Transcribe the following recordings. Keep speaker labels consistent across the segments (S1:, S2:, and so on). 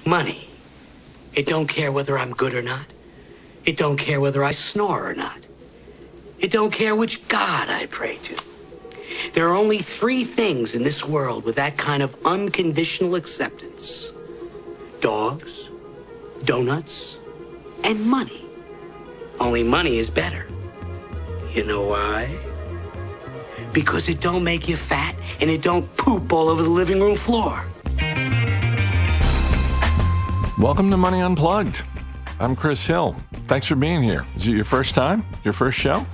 S1: Money. It don't care whether I'm good or not. It don't care whether I snore or not. It don't care which God I pray to. There are only 3 things in this world with that kind of unconditional acceptance. Dogs, donuts, and money. Only money is better. You know why? Because it don't make you fat and it don't poop all over the living room floor.
S2: Welcome to Money Unplugged. I'm Chris Hill. Thanks for being here. Is it your first time? Your first show?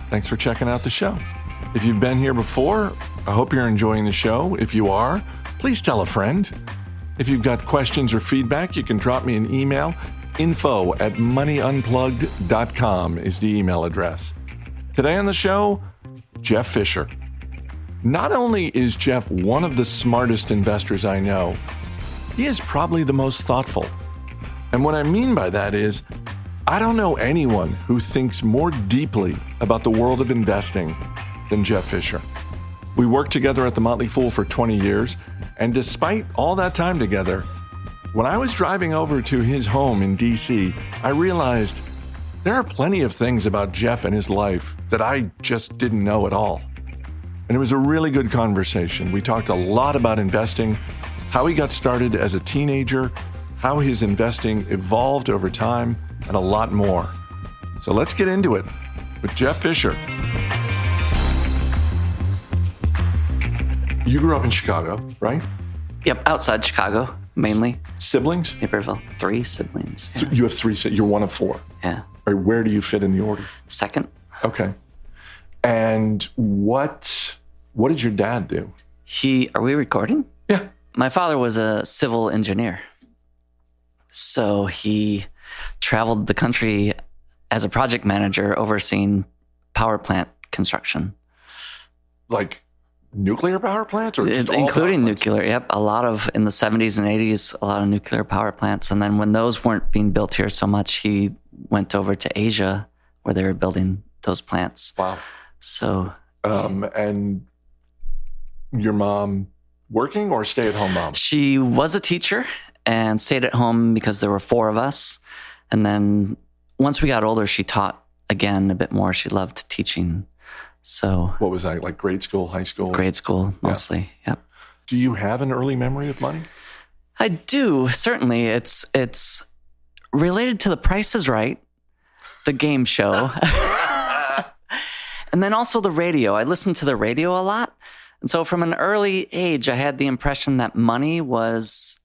S2: Thanks for checking out the show. If you've been here before, I hope you're enjoying the show. If you are, please tell a friend. If you've got questions or feedback, you can drop me an email. info@moneyunplugged.com is the email address. Today on the show, Jeff Fischer. Not only is Jeff one of the smartest investors I know, he is probably the most thoughtful. And what I mean by that is, I don't know anyone who thinks more deeply about the world of investing than Jeff Fischer. We worked together at the Motley Fool for 20 years, and despite all that time together, when I was driving over to his home in DC, I realized there are plenty of things about Jeff and his life that I just didn't know at all. And it was a really good conversation. We talked a lot about investing, how he got started as a teenager, how his investing evolved over time, and a lot more. So let's get into it with Jeff Fischer. You grew up in Chicago, right?
S3: Yep, outside Chicago, mainly.
S2: Siblings?
S3: Naperville. 3 siblings.
S2: So you have 3 siblings. You're one of 4.
S3: Yeah.
S2: Or where do you fit in the order?
S3: Second.
S2: Okay. And what did your dad do?
S3: Are we recording?
S2: Yeah.
S3: My father was a civil engineer. So he traveled the country as a project manager overseeing power plant construction.
S2: Like nuclear power plants, or just
S3: including nuclear? Yep, a lot of, in the 70s and 80s, a lot of nuclear power plants. And then when those weren't being built here so much, he went over to Asia where they were building those plants.
S2: Wow.
S3: So,
S2: and your mom working or stay-at-home mom?
S3: She was a teacher and stayed at home because there were 4 of us. And then once we got older, she taught again a bit more. She loved teaching. So
S2: what was that, like grade school, high school?
S3: Grade school, mostly. Yeah. Yep.
S2: Do you have an early memory of money?
S3: I do, certainly. It's related to The Price is Right, the game show. And then also the radio. I listened to the radio a lot. And so from an early age, I had the impression that money was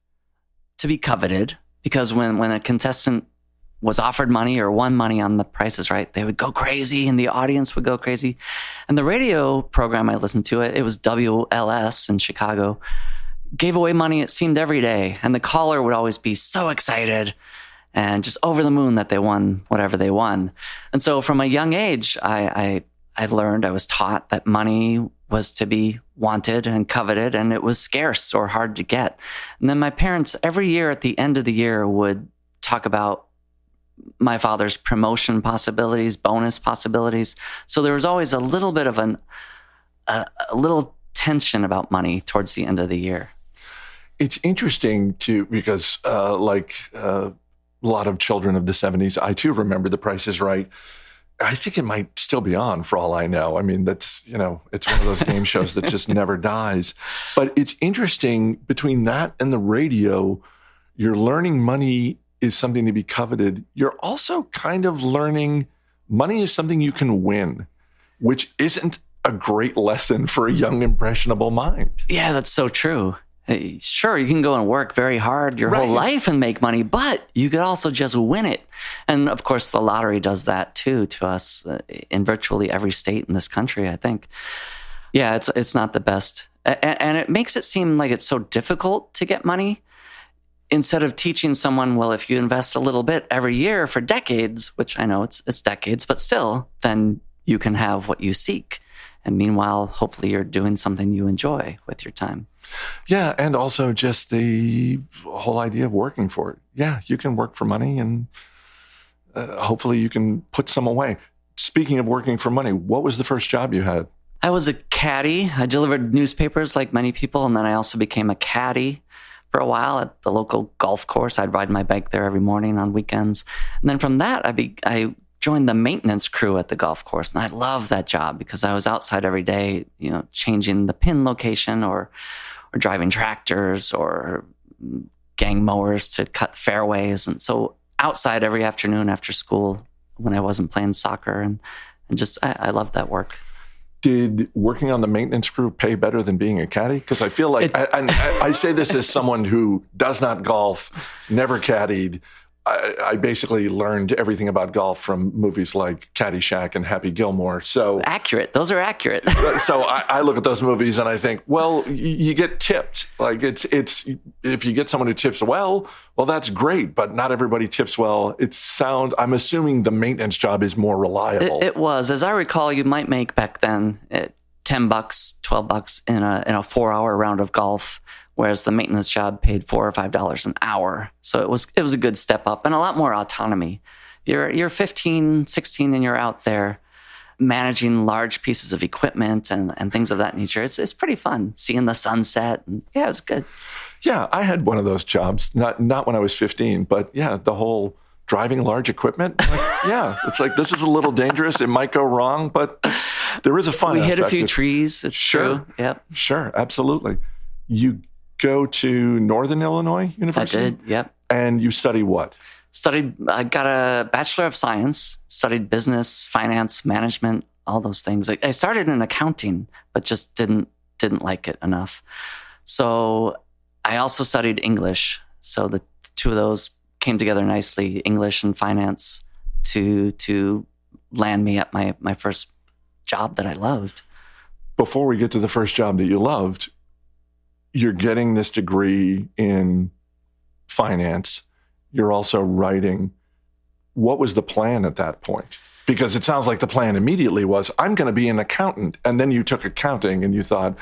S3: to be coveted, because when a contestant was offered money or won money on The Price is Right, they would go crazy and the audience would go crazy. And the radio program I listened to, it was WLS in Chicago, gave away money, it seemed, every day. And the caller would always be so excited and just over the moon that they won whatever they won. And so from a young age, I learned, I was taught that money was to be wanted and coveted, and it was scarce or hard to get. And then my parents, every year at the end of the year, would talk about my father's promotion possibilities, bonus possibilities. So there was always a little bit of a little tension about money towards the end of the year.
S2: It's interesting because a lot of children of the 70s, I too remember The Price is Right. I think it might still be on for all I know. I mean, that's, it's one of those game shows that just never dies. But it's interesting, between that and the radio, you're learning money is something to be coveted. You're also kind of learning money is something you can win, which isn't a great lesson for a young, impressionable mind.
S3: Yeah, that's so true. Sure, you can go and work very hard your whole life and make money, but you could also just win it. And of course, the lottery does that too to us in virtually every state in this country, I think. Yeah, it's not the best. And it makes it seem like it's so difficult to get money. Instead of teaching someone, well, if you invest a little bit every year for decades, which I know it's decades, but still, then you can have what you seek. And meanwhile, hopefully you're doing something you enjoy with your time.
S2: Yeah, and also just the whole idea of working for it. Yeah, you can work for money, and hopefully you can put some away. Speaking of working for money, what was the first job you had?
S3: I was a caddy. I delivered newspapers like many people, and then I also became a caddy for a while at the local golf course. I'd ride my bike there every morning on weekends. And then from that, I joined the maintenance crew at the golf course. And I loved that job because I was outside every day, changing the pin location or driving tractors or gang mowers to cut fairways. And so outside every afternoon after school when I wasn't playing soccer. And just, I loved that work.
S2: Did working on the maintenance crew pay better than being a caddy? Because I feel like, I say this as someone who does not golf, never caddied. I basically learned everything about golf from movies like Caddyshack and Happy Gilmore. So
S3: accurate. Those are accurate.
S2: So I look at those movies and I think, well, you get tipped. Like it's if you get someone who tips well, that's great. But not everybody tips well. I'm assuming the maintenance job is more reliable.
S3: It was, as I recall, you might make back then $10, $12 in a 4-hour round of golf. Whereas the maintenance job paid $4 or $5 an hour. So it was a good step up and a lot more autonomy. You're 15, 16 and you're out there managing large pieces of equipment and things of that nature. It's pretty fun seeing the sunset. And yeah, it was good.
S2: Yeah, I had one of those jobs, not when I was 15, but yeah, the whole driving large equipment. It's like, this is a little dangerous. It might go wrong, but there is a fun aspect.
S3: We hit a few trees. It's true. Yep.
S2: Sure, absolutely. You go to Northern Illinois University?
S3: I did, yep.
S2: And you study what?
S3: I got a Bachelor of Science, studied business, finance, management, all those things. I started in accounting, but just didn't like it enough. So I also studied English. So the two of those came together nicely, English and finance, to land me at my first job that I loved.
S2: Before we get to the first job that you loved, you're getting this degree in finance. You're also writing. What was the plan at that point? Because it sounds like the plan immediately was, I'm going to be an accountant. And then you took accounting and you thought,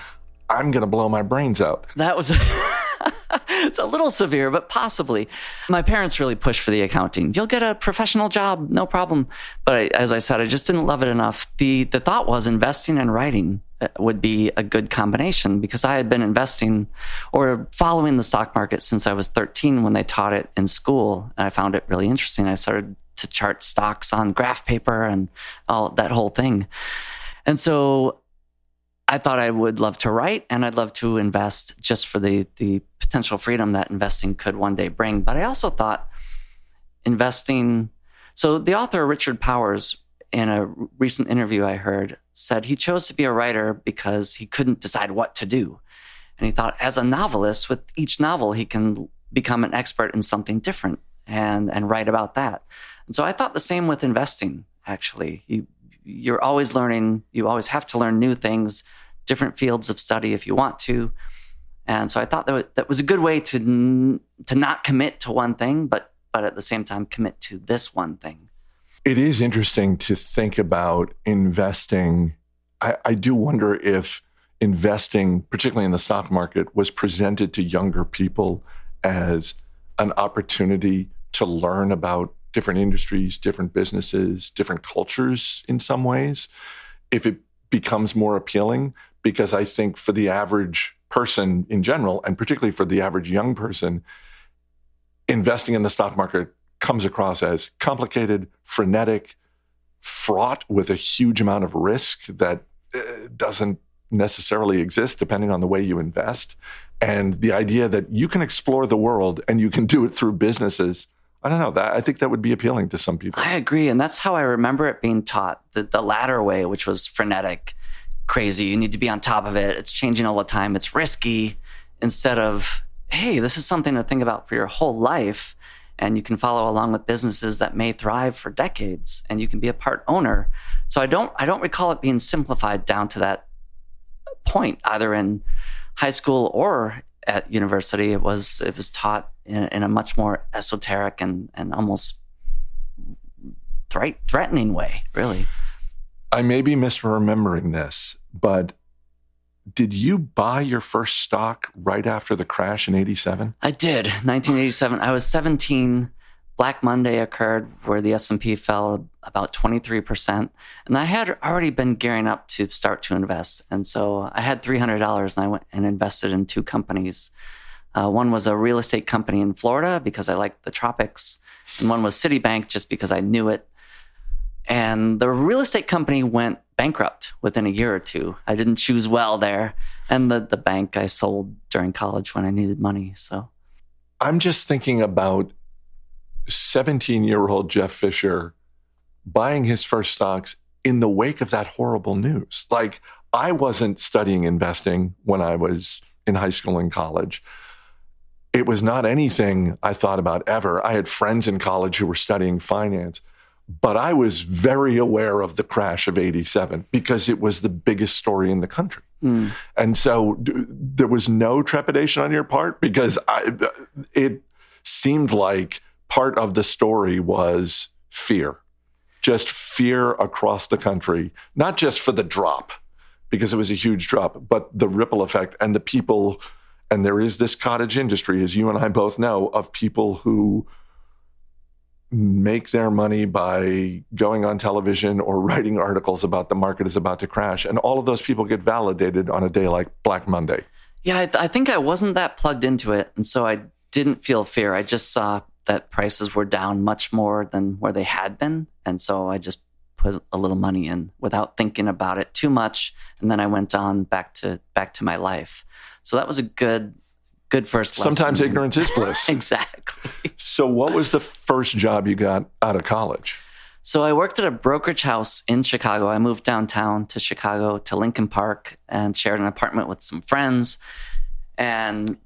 S2: I'm going to blow my brains out.
S3: That was... It's a little severe, but possibly. My parents really pushed for the accounting. You'll get a professional job, no problem. But as I said, I just didn't love it enough. The thought was investing and writing would be a good combination because I had been investing or following the stock market since I was 13 when they taught it in school. And I found it really interesting. I started to chart stocks on graph paper and all that whole thing. And so I thought I would love to write and I'd love to invest just for the potential freedom that investing could one day bring. But I also thought investing... So the author Richard Powers, in a recent interview I heard, said he chose to be a writer because he couldn't decide what to do. And he thought as a novelist, with each novel, he can become an expert in something different and write about that. And so I thought the same with investing, actually. You're always learning. You always have to learn new things, different fields of study if you want to. And so I thought that was a good way to not commit to one thing, but at the same time commit to this one thing.
S2: It is interesting to think about investing. I do wonder if investing, particularly in the stock market, was presented to younger people as an opportunity to learn about different industries, different businesses, different cultures in some ways, if it becomes more appealing. Because I think for the average person in general, and particularly for the average young person, investing in the stock market comes across as complicated, frenetic, fraught with a huge amount of risk that doesn't necessarily exist depending on the way you invest. And the idea that you can explore the world and you can do it through businesses, I don't know, I think that would be appealing to some people.
S3: I agree. And that's how I remember it being taught, the latter way, which was frenetic, crazy. You need to be on top of it. It's changing all the time. It's risky, instead of, hey, this is something to think about for your whole life. And you can follow along with businesses that may thrive for decades, and you can be a part owner. So I don't recall it being simplified down to that point, either in high school or at university. It was taught in a much more esoteric and almost threatening way, really.
S2: I may be misremembering this, but did you buy your first stock right after the crash in 87?
S3: I did, 1987. I was 17. Black Monday occurred where the S&P fell about 23%. And I had already been gearing up to start to invest. And so I had $300 and I went and invested in two companies. One was a real estate company in Florida because I liked the tropics, and one was Citibank just because I knew it. And the real estate company went bankrupt within a year or two. I didn't choose well there. And the bank I sold during college when I needed money. So
S2: I'm just thinking about 17-year-old Jeff Fischer buying his first stocks in the wake of that horrible news. Like, I wasn't studying investing when I was in high school and college. It was not anything I thought about ever. I had friends in college who were studying finance, but I was very aware of the crash of '87 because it was the biggest story in the country. And so there was no trepidation on your part, because it seemed like part of the story was fear, just fear across the country, not just for the drop, because it was a huge drop, but the ripple effect and the people. And there is this cottage industry, as you and I both know, of people who make their money by going on television or writing articles about the market is about to crash. And all of those people get validated on a day like Black Monday.
S3: Yeah, I think I wasn't that plugged into it. And so I didn't feel fear. I just saw that prices were down much more than where they had been. And so I just put a little money in without thinking about it too much. And then I went on back to my life. So that was a good first lesson.
S2: Sometimes ignorance is bliss.
S3: Exactly.
S2: So what was the first job you got out of college?
S3: So I worked at a brokerage house in Chicago. I moved downtown to Chicago, to Lincoln Park, and shared an apartment with some friends and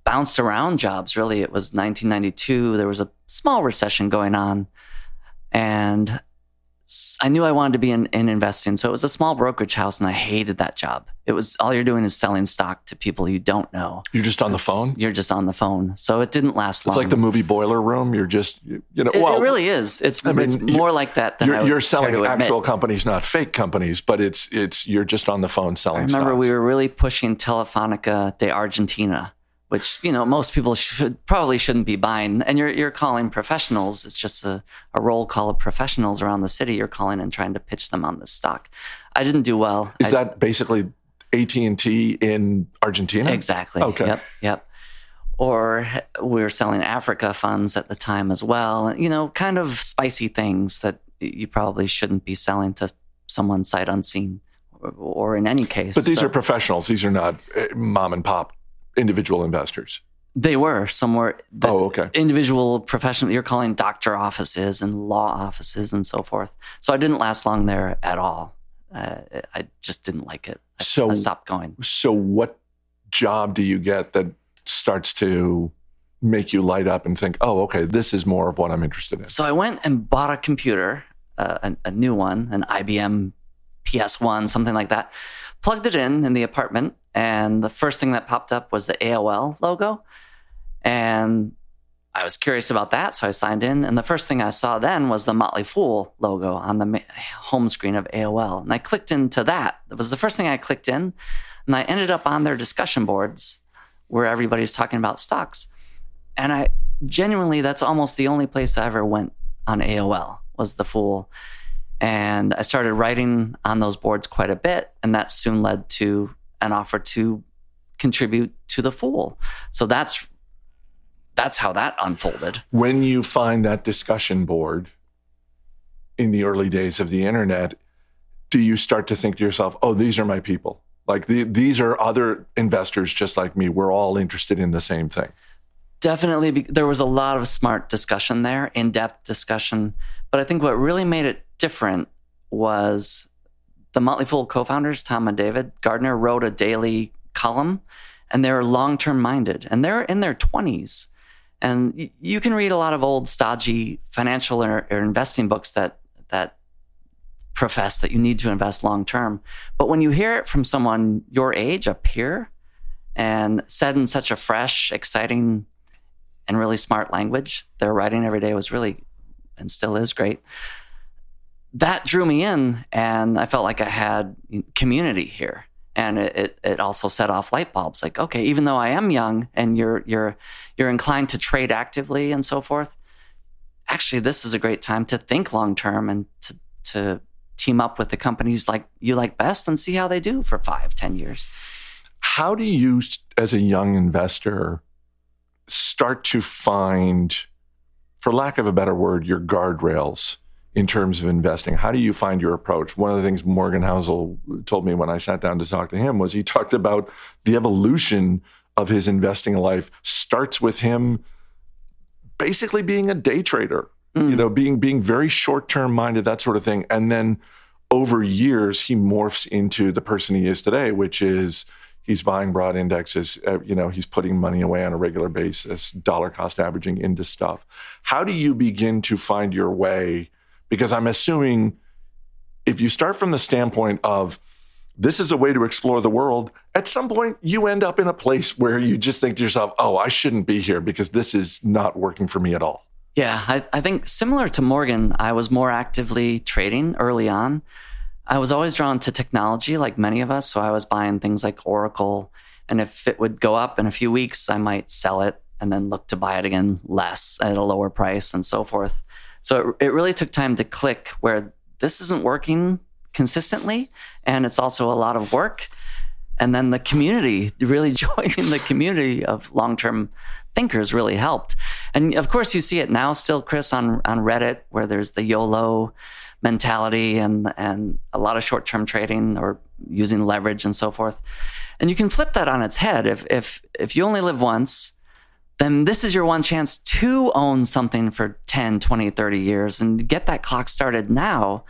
S3: bounced around jobs, really. It was 1992. There was a small recession going on. And I knew I wanted to be in investing. So it was a small brokerage house, and I hated that job. It was all you're doing is selling stock to people you don't know.
S2: You're just on the phone?
S3: You're just on the phone. So it didn't last long.
S2: It's like the movie Boiler Room. You're just,
S3: It really is. It's more like that than
S2: you're selling actual companies, not fake companies, but it's you're just on the phone selling
S3: I remember
S2: stocks.
S3: We were really pushing Telefónica de Argentina, which, most people probably shouldn't be buying. And you're calling professionals. It's just a roll call of professionals around the city. You're calling and trying to pitch them on this stock. I didn't do well.
S2: Is that basically AT&T in Argentina?
S3: Exactly.
S2: Okay.
S3: Yep. Or we were selling Africa funds at the time as well. Kind of spicy things that you probably shouldn't be selling to someone sight unseen, or in any case.
S2: But these are professionals. These are not mom and pop individual investors.
S3: They were somewhere.
S2: Okay.
S3: Individual professional. You're calling doctor offices and law offices and so forth. So I didn't last long there at all. I just didn't like it. I stopped going.
S2: So what job do you get that starts to make you light up and think, oh, okay, this is more of what I'm interested in?
S3: So I went and bought a computer, a new one, an IBM PS1, something like that, plugged it in the apartment, and the first thing that popped up was the AOL logo. And I was curious about that, so I signed in. And the first thing I saw then was the Motley Fool logo on the home screen of AOL. And I clicked into that. It was the first thing I clicked in. And I ended up on their discussion boards where everybody's talking about stocks. And I genuinely, that's almost the only place I ever went on AOL, was the Fool. And I started writing on those boards quite a bit. And that soon led to an offer to contribute to the Fool. So that's how that unfolded.
S2: When you find that discussion board in the early days of the internet, do you start to think to yourself, oh, these are my people? Like these are other investors just like me. We're all interested in the same thing.
S3: Definitely. There was a lot of smart discussion there, in-depth discussion. But I think what really made it different was the Motley Fool co-founders, Tom and David Gardner, wrote a daily column, and they're long-term minded, and they're in their 20s. And you can read a lot of old, stodgy financial or investing books that profess that you need to invest long-term. But when you hear it from someone your age, a peer, and said in such a fresh, exciting, and really smart language, their writing every day was really, and still is, great. That drew me in, and I felt like I had community here. And it also set off light bulbs. Like, okay, even though I am young and you're inclined to trade actively and so forth, actually, this is a great time to think long term and to team up with the companies like you like best and see how they do for 5-10 years.
S2: How do you, as a young investor, start to find, for lack of a better word, your guardrails in terms of investing? How do you find your approach? One of the things Morgan Housel told me when I sat down to talk to him was he talked about the evolution of his investing life starts with him basically being a day trader, being very short-term minded, that sort of thing. And then over years, he morphs into the person he is today, which is he's buying broad indexes, he's putting money away on a regular basis, dollar cost averaging into stuff. How do you begin to find your way? Because I'm assuming if you start from the standpoint of this is a way to explore the world, at some point you end up in a place where you just think to yourself, oh, I shouldn't be here because this is not working for me at all.
S3: Yeah, I think similar to Morgan, I was more actively trading early on. I was always drawn to technology like many of us. So I was buying things like Oracle. And if it would go up in a few weeks, I might sell it and then look to buy it again less at a lower price and so forth. So it really took time to click where this isn't working consistently. And it's also a lot of work. And then the community, really joining the community of long-term thinkers really helped. And of course, you see it now still, Chris, on Reddit, where there's the YOLO mentality and a lot of short-term trading or using leverage and so forth. And you can flip that on its head. If you only live once, then this is your one chance to own something for 10, 20, 30 years and get that clock started now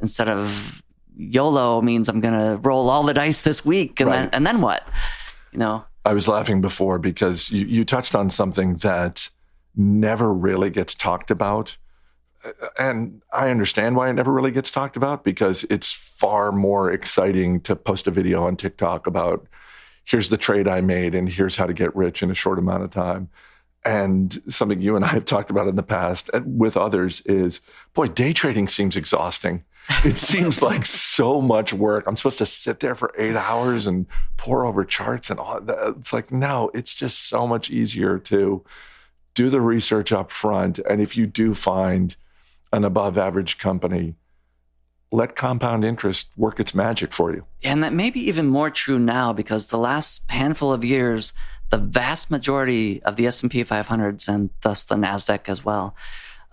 S3: instead of YOLO means I'm going to roll all the dice this week and then what?
S2: I was laughing before because you touched on something that never really gets talked about. And I understand why it never really gets talked about because it's far more exciting to post a video on TikTok about here's the trade I made and here's how to get rich in a short amount of time. And something you and I have talked about in the past with others is, boy, day trading seems exhausting. It seems like so much work. I'm supposed to sit there for 8 hours and pore over charts and all that. It's like, no, it's just so much easier to do the research up front. And if you do find an above average company, let compound interest work its magic for you.
S3: And that may be even more true now because the last handful of years, the vast majority of the S&P 500s and thus the NASDAQ as well,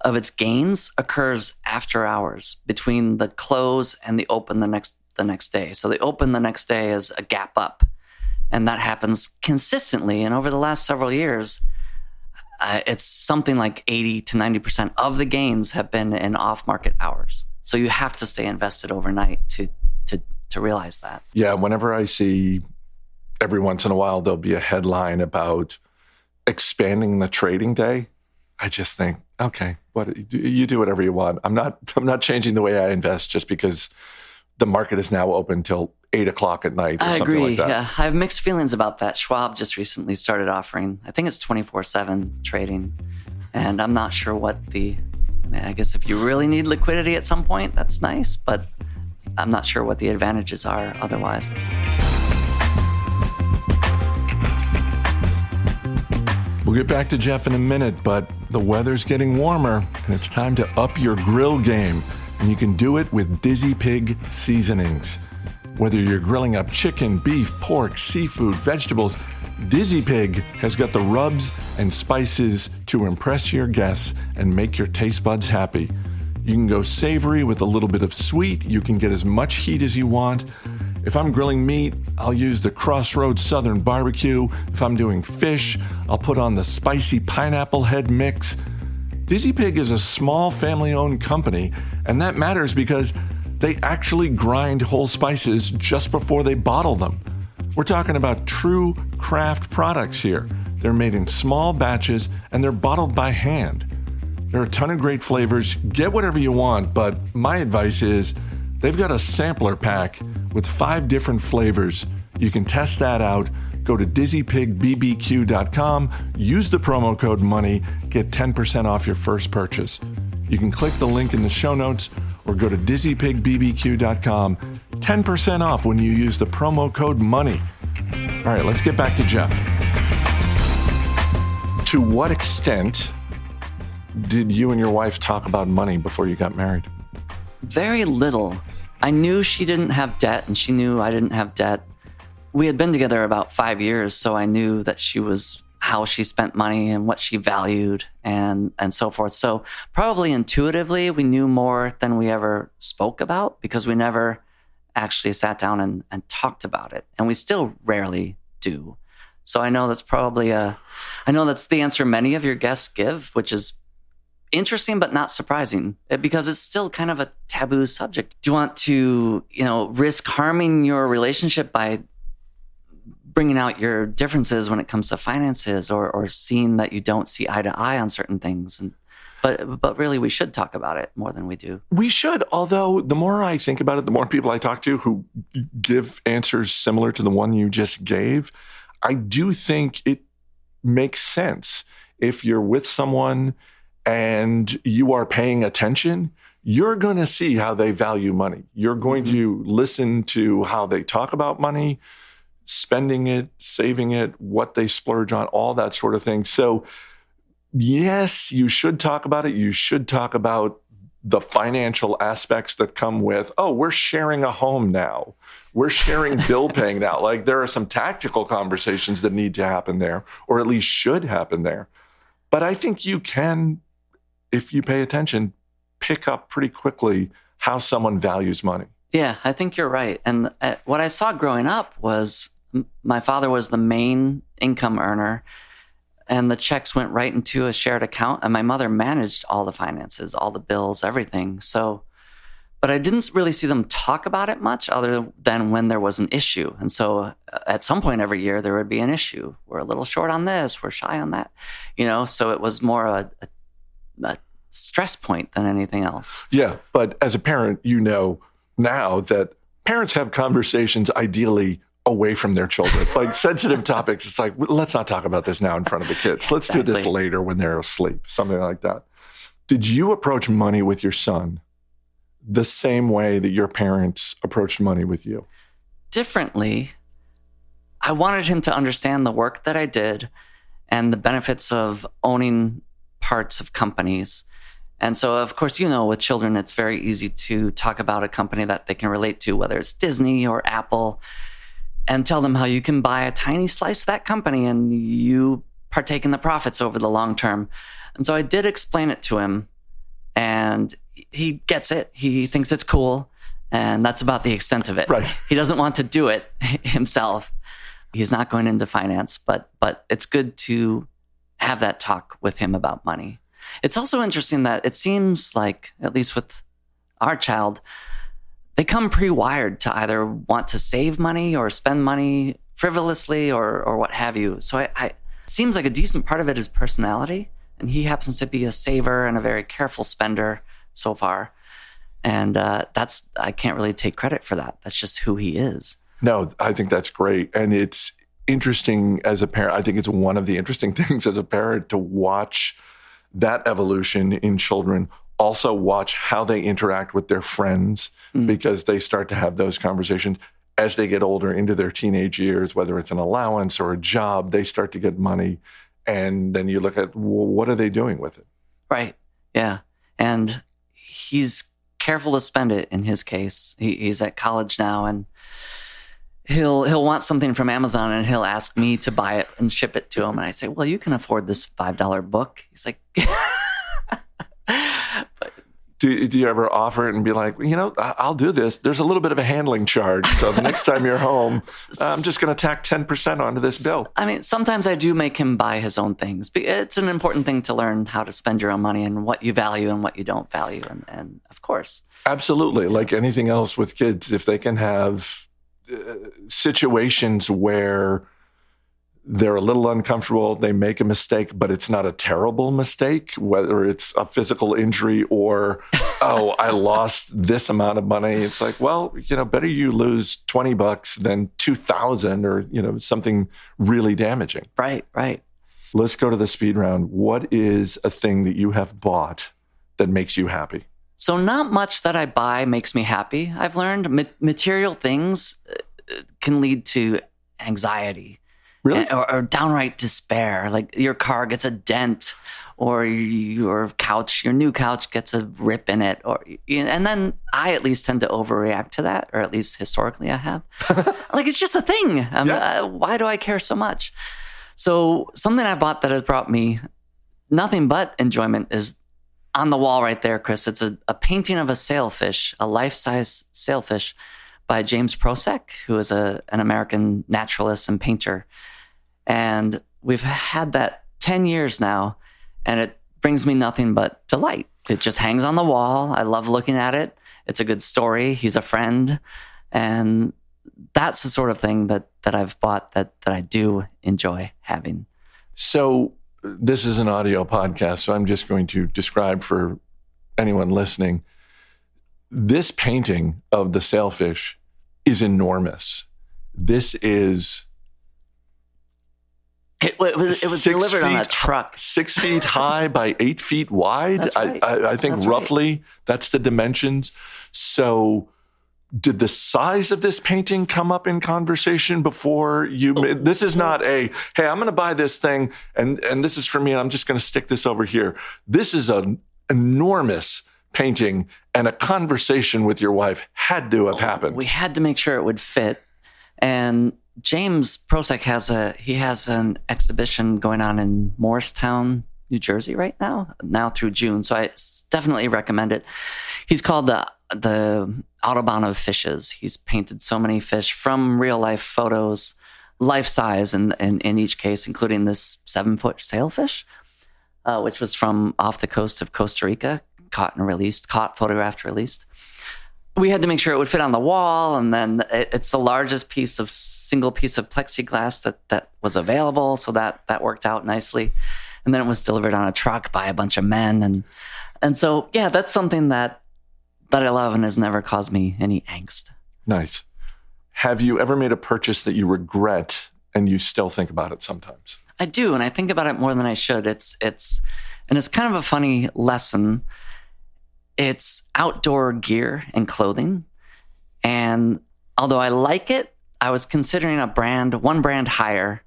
S3: of its gains occurs after hours between the close and the open the next day. So the open the next day is a gap up. And that happens consistently. And over the last several years, it's something like 80 to 90% of the gains have been in off-market hours. So you have to stay invested overnight to realize that. Yeah,
S2: whenever I see every once in a while, there'll be a headline about expanding the trading day. I just think, okay, you do whatever you want. I'm not changing the way I invest just because the market is now open till 8 o'clock at night or
S3: I
S2: something
S3: agree.
S2: like that.
S3: Yeah, I have mixed feelings about that. Schwab just recently started offering, I think it's 24/7 trading. And I'm not sure I guess if you really need liquidity at some point, that's nice, but I'm not sure what the advantages are otherwise.
S2: We'll get back to Jeff in a minute, but the weather's getting warmer and it's time to up your grill game. And you can do it with Dizzy Pig seasonings. Whether you're grilling up chicken, beef, pork, seafood, vegetables, Dizzy Pig has got the rubs and spices to impress your guests and make your taste buds happy. You can go savory with a little bit of sweet. You can get as much heat as you want. If I'm grilling meat, I'll use the Crossroads Southern Barbecue. If I'm doing fish, I'll put on the spicy pineapple head mix. Dizzy Pig is a small family-owned company, and that matters because they actually grind whole spices just before they bottle them. We're talking about true craft products here. They're made in small batches, and they're bottled by hand. There are a ton of great flavors. Get whatever you want, but my advice is they've got a sampler pack with 5 different flavors. You can test that out. Go to dizzypigbbq.com, use the promo code MONEY, get 10% off your first purchase. You can click the link in the show notes or go to dizzypigbbq.com, 10% off when you use the promo code MONEY. All right, let's get back to Jeff. To what extent did you and your wife talk about money before you got married?
S3: Very little. I knew she didn't have debt and she knew I didn't have debt. We had been together about 5 years, so I knew that she was how she spent money and what she valued and so forth. So probably intuitively, we knew more than we ever spoke about because we never actually sat down and talked about it. And we still rarely do. So I know that's I know that's the answer many of your guests give, which is interesting, but not surprising because it's still kind of a taboo subject. Do you want to, risk harming your relationship by bringing out your differences when it comes to finances or seeing that you don't see eye to eye on certain things? But really, we should talk about it more than we do.
S2: We should, although the more I think about it, the more people I talk to who give answers similar to the one you just gave, I do think it makes sense. If you're with someone and you are paying attention, you're going to see how they value money. You're going to listen to how they talk about money, spending it, saving it, what they splurge on, all that sort of thing. So yes, you should talk about it. You should talk about the financial aspects that come with, we're sharing a home now. We're sharing bill paying now. Like there are some tactical conversations that need to happen there, or at least should happen there. But I think you can, if you pay attention, pick up pretty quickly how someone values money.
S3: Yeah, I think you're right. And what I saw growing up was my father was the main income earner, and the checks went right into a shared account, and my mother managed all the finances, all the bills, everything. So, but I didn't really see them talk about it much other than when there was an issue. And so at some point every year, there would be an issue. We're a little short on this, we're shy on that, so it was more a stress point than anything else.
S2: Yeah, but as a parent, now that parents have conversations ideally away from their children. Like sensitive topics, it's like, let's not talk about this now in front of the kids. Let's do this later when they're asleep, something like that. Did you approach money with your son the same way that your parents approached money with you?
S3: Differently. I wanted him to understand the work that I did and the benefits of owning parts of companies. And so, of course, with children, it's very easy to talk about a company that they can relate to, whether it's Disney or Apple, and tell them how you can buy a tiny slice of that company and you partake in the profits over the long term. And so I did explain it to him, and he gets it. He thinks it's cool, and that's about the extent of it.
S2: Right.
S3: He doesn't want to do it himself. He's not going into finance, but it's good to have that talk with him about money. It's also interesting that it seems like, at least with our child, they come pre-wired to either want to save money or spend money frivolously or what have you. So it seems like a decent part of it is personality. And he happens to be a saver and a very careful spender so far. And I can't really take credit for that. That's just who he is.
S2: No, I think that's great. And it's interesting as a parent. I think it's one of the interesting things as a parent to watch that evolution in children. Also watch how they interact with their friends because they start to have those conversations as they get older into their teenage years, whether it's an allowance or a job, they start to get money. And then you look at, well, what are they doing with it?
S3: Right. Yeah. And he's careful to spend it in his case. He's at college now, and he'll want something from Amazon and he'll ask me to buy it and ship it to him. And I say, well, you can afford this $5 book. He's like,
S2: Do you ever offer it and be like, I'll do this. There's a little bit of a handling charge. So the next time you're home, I'm just going to tack 10% onto this bill.
S3: I mean, sometimes I do make him buy his own things. It's an important thing to learn how to spend your own money and what you value and what you don't value. And of course.
S2: Absolutely. Like anything else with kids, if they can have situations where they're a little uncomfortable, they make a mistake, but it's not a terrible mistake, whether it's a physical injury or, I lost this amount of money. It's like, well, better you lose $20 than 2,000 or, something really damaging.
S3: Right.
S2: Let's go to the speed round. What is a thing that you have bought that makes you happy?
S3: So not much that I buy makes me happy. I've learned material things can lead to anxiety.
S2: Really?
S3: Or downright despair. Like your car gets a dent, or your new couch gets a rip in it, and then I at least tend to overreact to that, or at least historically I have. Like it's just a thing. Why do I care so much? So something I bought that has brought me nothing but enjoyment is on the wall right there, Chris. It's a painting of a sailfish, a life-size sailfish by James Prosek, who is an American naturalist and painter. And we've had that 10 years now, and it brings me nothing but delight. It just hangs on the wall. I love looking at it. It's a good story. He's a friend. And that's the sort of thing that I've bought that I do enjoy having.
S2: So this is an audio podcast, so I'm just going to describe for anyone listening. This painting of the sailfish is enormous. This is...
S3: It was delivered on a truck.
S2: 6 feet high by 8 feet wide.
S3: That's right.
S2: I think
S3: That's
S2: roughly
S3: right.
S2: That's the dimensions. So did the size of this painting come up in conversation before you? This is not hey, I'm going to buy this thing and this is for me and I'm just going to stick this over here. This is an enormous painting, and a conversation with your wife had to have happened.
S3: We had to make sure it would fit. And James Prosek has an exhibition going on in Morristown, New Jersey right now through June. So I definitely recommend it. He's called the Autobahn of Fishes. He's painted so many fish from real life photos, life size in each case, including this 7-foot sailfish, which was from off the coast of Costa Rica, caught, photographed, released. We had to make sure it would fit on the wall, and then it's the largest single piece of plexiglass that was available, so that worked out nicely. And then it was delivered on a truck by a bunch of men, and so yeah, that's something that I love and has never caused me any angst. Nice.
S2: Have you ever made a purchase that you regret and you still think about it sometimes?
S3: I do, and I think about it more than I should. It's kind of a funny lesson. It's outdoor gear and clothing. And although I like it, I was considering one brand higher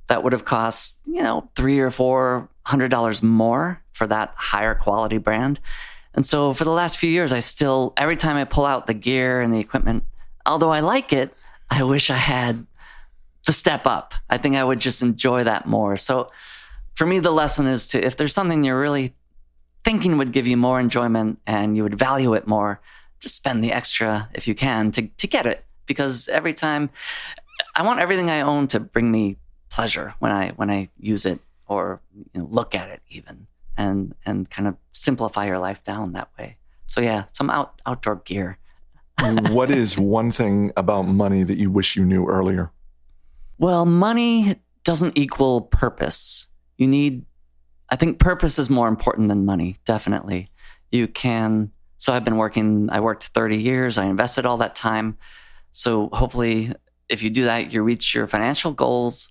S3: that would have cost, $300 or $400 more for that higher quality brand. And so for the last few years, every time I pull out the gear and the equipment, although I like it, I wish I had the step up. I think I would just enjoy that more. So for me, the lesson is if there's something you're really thinking would give you more enjoyment and you would value it more, just spend the extra if you can to get it. Because every time, I want everything I own to bring me pleasure when I use it or look at it even, and kind of simplify your life down that way. So yeah, some outdoor gear.
S2: What is one thing about money that you wish you knew earlier?
S3: Well, money doesn't equal purpose. I think purpose is more important than money, definitely. So I worked 30 years, I invested all that time. So hopefully, if you do that, you reach your financial goals,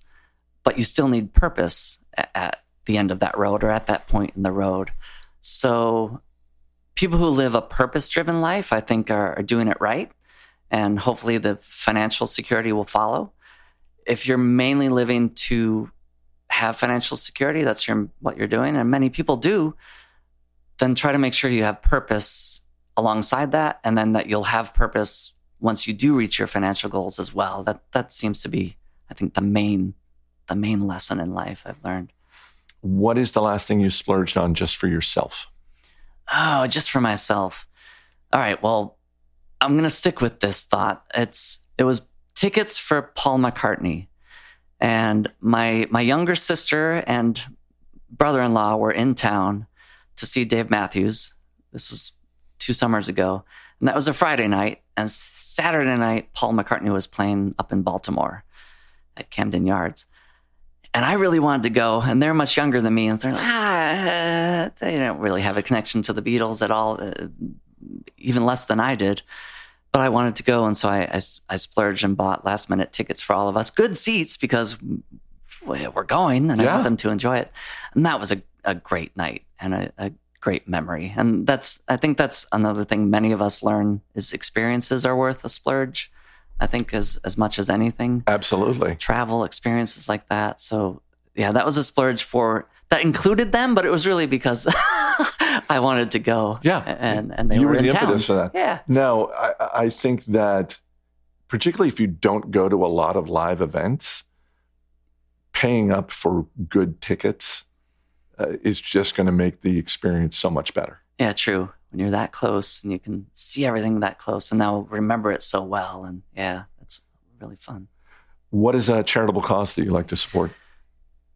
S3: but you still need purpose at the end of that road or at that point in the road. So people who live a purpose-driven life, I think, are doing it right. And hopefully the financial security will follow. If you're mainly living to have financial security, that's what you're doing, and many people do, then try to make sure you have purpose alongside that, and then that you'll have purpose once you do reach your financial goals as well. That seems to be, I think, the main lesson in life I've learned.
S2: What is the last thing you splurged on just for yourself?
S3: Oh, just for myself. All right, well, I'm going to stick with this thought. It was tickets for Paul McCartney. And my younger sister and brother-in-law were in town to see Dave Matthews. This was 2 summers ago. And that was a Friday night. And Saturday night, Paul McCartney was playing up in Baltimore at Camden Yards. And I really wanted to go. And they're much younger than me. And they're like, they don't really have a connection to the Beatles at all, even less than I did. But I wanted to go, and so I splurged and bought last-minute tickets for all of us. Good seats, because we're going, and I want them to enjoy it. And that was a great night and a great memory. And I think that's another thing many of us learn is experiences are worth a splurge, I think, as much as anything.
S2: Absolutely.
S3: Travel, experiences like that. So, yeah, that was a splurge that included them, but it was really because I wanted to go.
S2: Yeah.
S3: And they
S2: you
S3: were in
S2: the
S3: town.
S2: impetus for that.
S3: Yeah.
S2: No, I think that particularly if you don't go to a lot of live events, paying up for good tickets is just going to make the experience so much better.
S3: Yeah, true. When you're that close and you can see everything that close and now remember it so well. And yeah, it's really fun.
S2: What is a charitable cause that you like to support?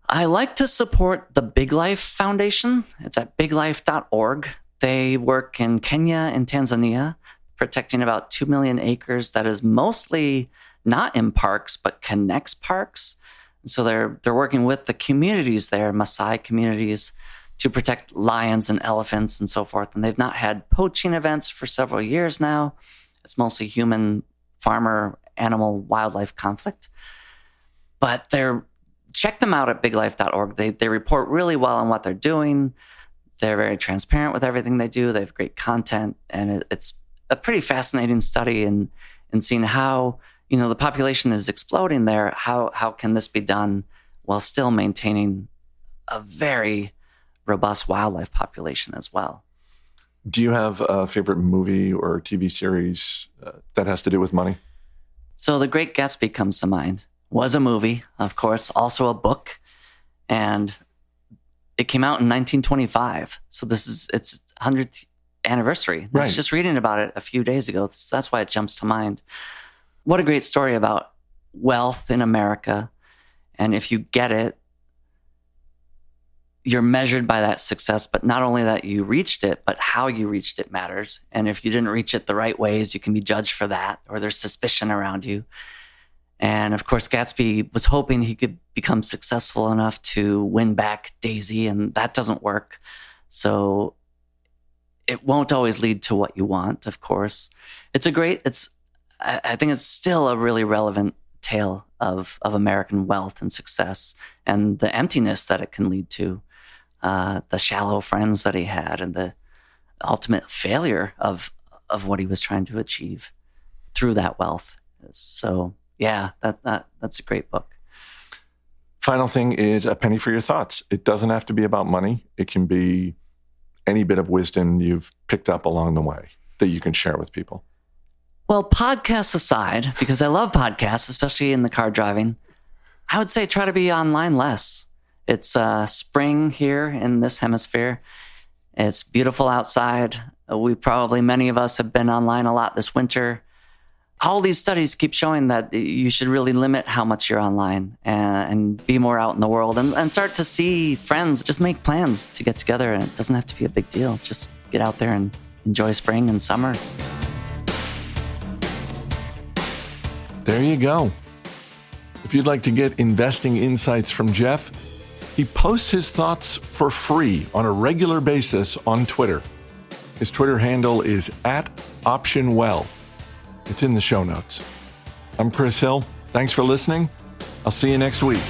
S3: I like to support the Big Life Foundation. It's at biglife.org. They work in Kenya and Tanzania, protecting about 2 million acres that is mostly not in parks, but connects parks. So they're working with the communities there, Maasai communities, to protect lions and elephants and so forth. And they've not had poaching events for several years now. It's mostly human, farmer, animal, wildlife conflict. But check them out at biglife.org. They report really well on what they're doing. They're very transparent with everything they do. They have great content. And it's a pretty fascinating study in seeing how, the population is exploding there. How can this be done while still maintaining a very robust wildlife population as well?
S2: Do you have a favorite movie or TV series that has to do with money?
S3: So The Great Gatsby comes to mind. Was a movie, of course, also a book. And it came out in 1925. So it's 100th anniversary. I was just reading about it a few days ago. So that's why it jumps to mind. What a great story about wealth in America. And if you get it, you're measured by that success, but not only that you reached it, but how you reached it matters. And if you didn't reach it the right ways, you can be judged for that, or there's suspicion around you. And of course, Gatsby was hoping he could become successful enough to win back Daisy, and that doesn't work. So it won't always lead to what you want, of course. I think it's still a really relevant tale of American wealth and success and the emptiness that it can lead to, the shallow friends that he had and the ultimate failure of what he was trying to achieve through that wealth. So yeah, that's a great book.
S2: Final thing is a penny for your thoughts. It doesn't have to be about money. It can be any bit of wisdom you've picked up along the way that you can share with people.
S3: Well, podcasts aside, because I love podcasts, especially in the car driving, I would say try to be online less. It's spring here in this hemisphere. It's beautiful outside. Many of us have been online a lot this winter. All these studies keep showing that you should really limit how much you're online and be more out in the world and start to see friends. Just make plans to get together, and it doesn't have to be a big deal. Just get out there and enjoy spring and summer.
S2: There you go. If you'd like to get investing insights from Jeff, he posts his thoughts for free on a regular basis on Twitter. His Twitter handle is @OptionWell. It's in the show notes. I'm Chris Hill. Thanks for listening. I'll see you next week.